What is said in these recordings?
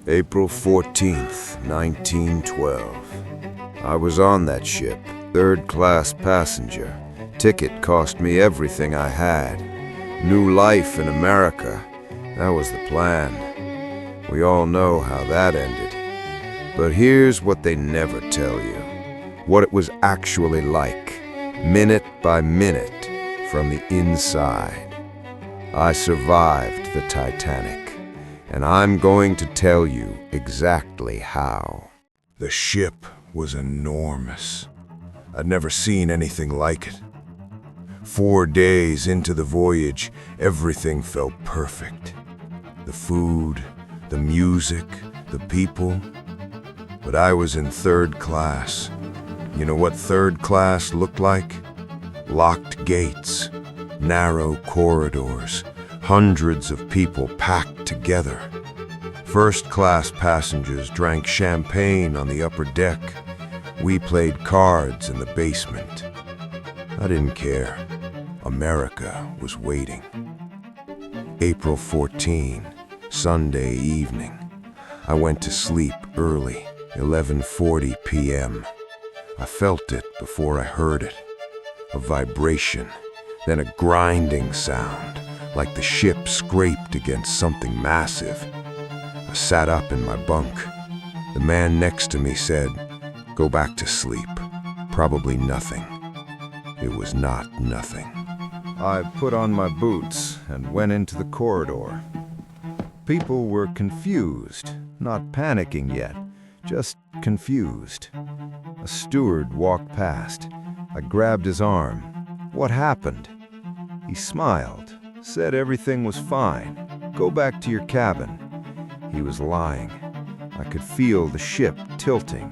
April 14th, 1912. I was on that ship, third-class passenger. Ticket cost me everything I had. New life in America, that was the plan. We all know how that ended. But here's what they never tell you. What it was actually like, minute by minute, from the inside. I survived the Titanic, and I'm going to tell you exactly how. The ship was enormous. I'd never seen anything like it. 4 days into the voyage, everything felt perfect. The food, the music, the people. But I was in third class. You know what third class looked like? Locked gates, narrow corridors, hundreds of people packed together. First-class passengers drank champagne on the upper deck. We played cards in the basement. I didn't care. America was waiting. April 14, Sunday evening. I went to sleep early, 11:40 p.m. I felt it before I heard it. A vibration, then a grinding sound, like the ship scraped against something massive. I sat up in my bunk. The man next to me said, "Go back to sleep. Probably nothing." It was not nothing. I put on my boots and went into the corridor. People were confused, not panicking yet, just confused. A steward walked past. I grabbed his arm. "What happened?" He smiled, said everything was fine. "Go back to your cabin." He was lying. I could feel the ship tilting,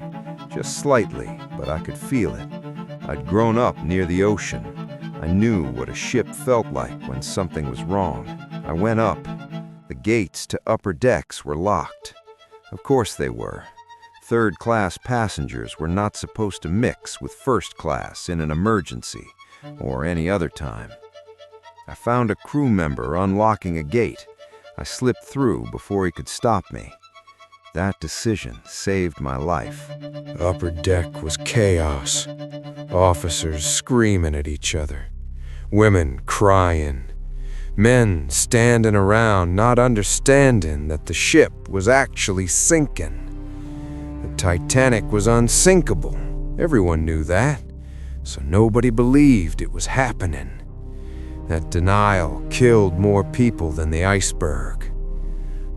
just slightly, but I could feel it. I'd grown up near the ocean. I knew what a ship felt like when something was wrong. I went up. The gates to upper decks were locked. Of course they were. Third-class passengers were not supposed to mix with first class in an emergency or any other time. I found a crew member unlocking a gate. I slipped through before he could stop me. That decision saved my life. Upper deck was chaos. Officers screaming at each other. Women crying. Men standing around not understanding that the ship was actually sinking. The Titanic was unsinkable. Everyone knew that, so nobody believed it was happening. That denial killed more people than the iceberg.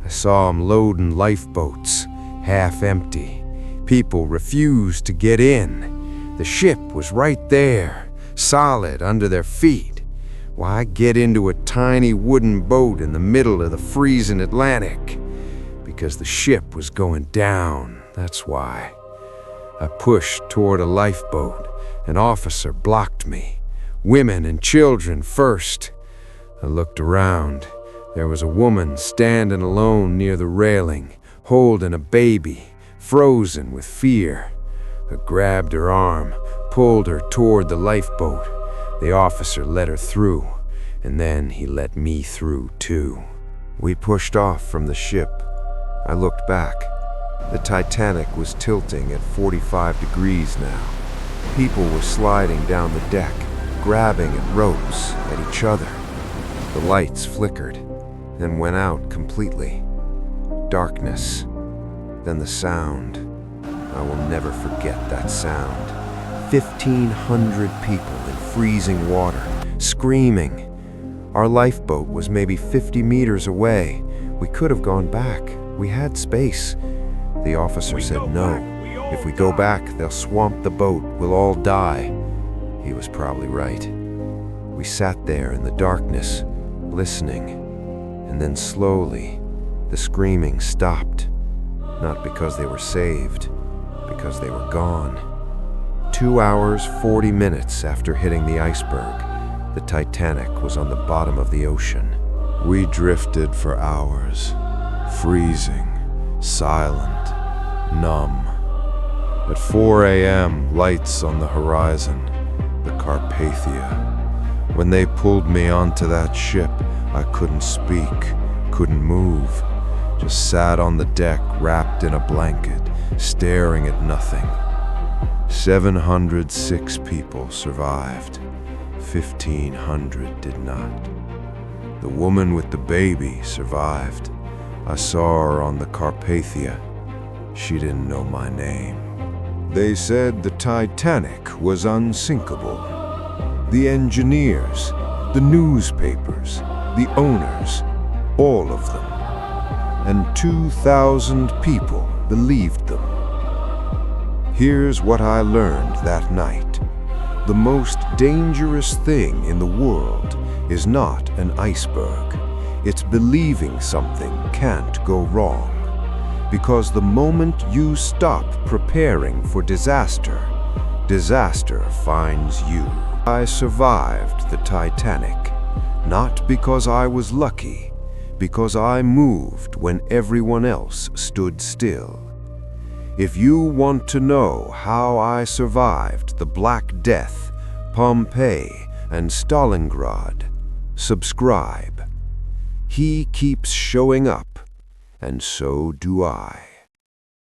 I saw them loading lifeboats, half empty. People refused to get in. The ship was right there, solid under their feet. Why get into a tiny wooden boat in the middle of the freezing Atlantic? Because the ship was going down, that's why. I pushed toward a lifeboat. An officer blocked me. Women and children first. I looked around. There was a woman standing alone near the railing, holding a baby, frozen with fear. I grabbed her arm, pulled her toward the lifeboat. The officer let her through, and then he let me through too. We pushed off from the ship. I looked back. The Titanic was tilting at 45 degrees now. People were sliding down the deck, grabbing at ropes, at each other. The lights flickered, then went out completely. Darkness, then the sound. I will never forget that sound. 1,500 people in freezing water, screaming. Our lifeboat was maybe 50 meters away. We could have gone back. We had space. The officer said no. If we go back, they'll swamp the boat. We'll all die. He was probably right. We sat there in the darkness, listening, and then slowly, the screaming stopped. Not because they were saved, because they were gone. 2 hours, 40 minutes after hitting the iceberg, the Titanic was on the bottom of the ocean. We drifted for hours, freezing, silent, numb. At 4 a.m., lights on the horizon, the Carpathia. When they pulled me onto that ship, I couldn't speak, couldn't move, just sat on the deck wrapped in a blanket, staring at nothing. 706 people survived. 1,500 did not. The woman with the baby survived. I saw her on the Carpathia. She didn't know my name. They said the Titanic was unsinkable. The engineers, the newspapers, the owners, all of them. And 2,000 people believed them. Here's what I learned that night. The most dangerous thing in the world is not an iceberg. It's believing something can't go wrong. Because the moment you stop preparing for disaster, disaster finds you. I survived the Titanic, not because I was lucky, because I moved when everyone else stood still. If you want to know how I survived the Black Death, Pompeii, and Stalingrad, subscribe. He keeps showing up, and so do I.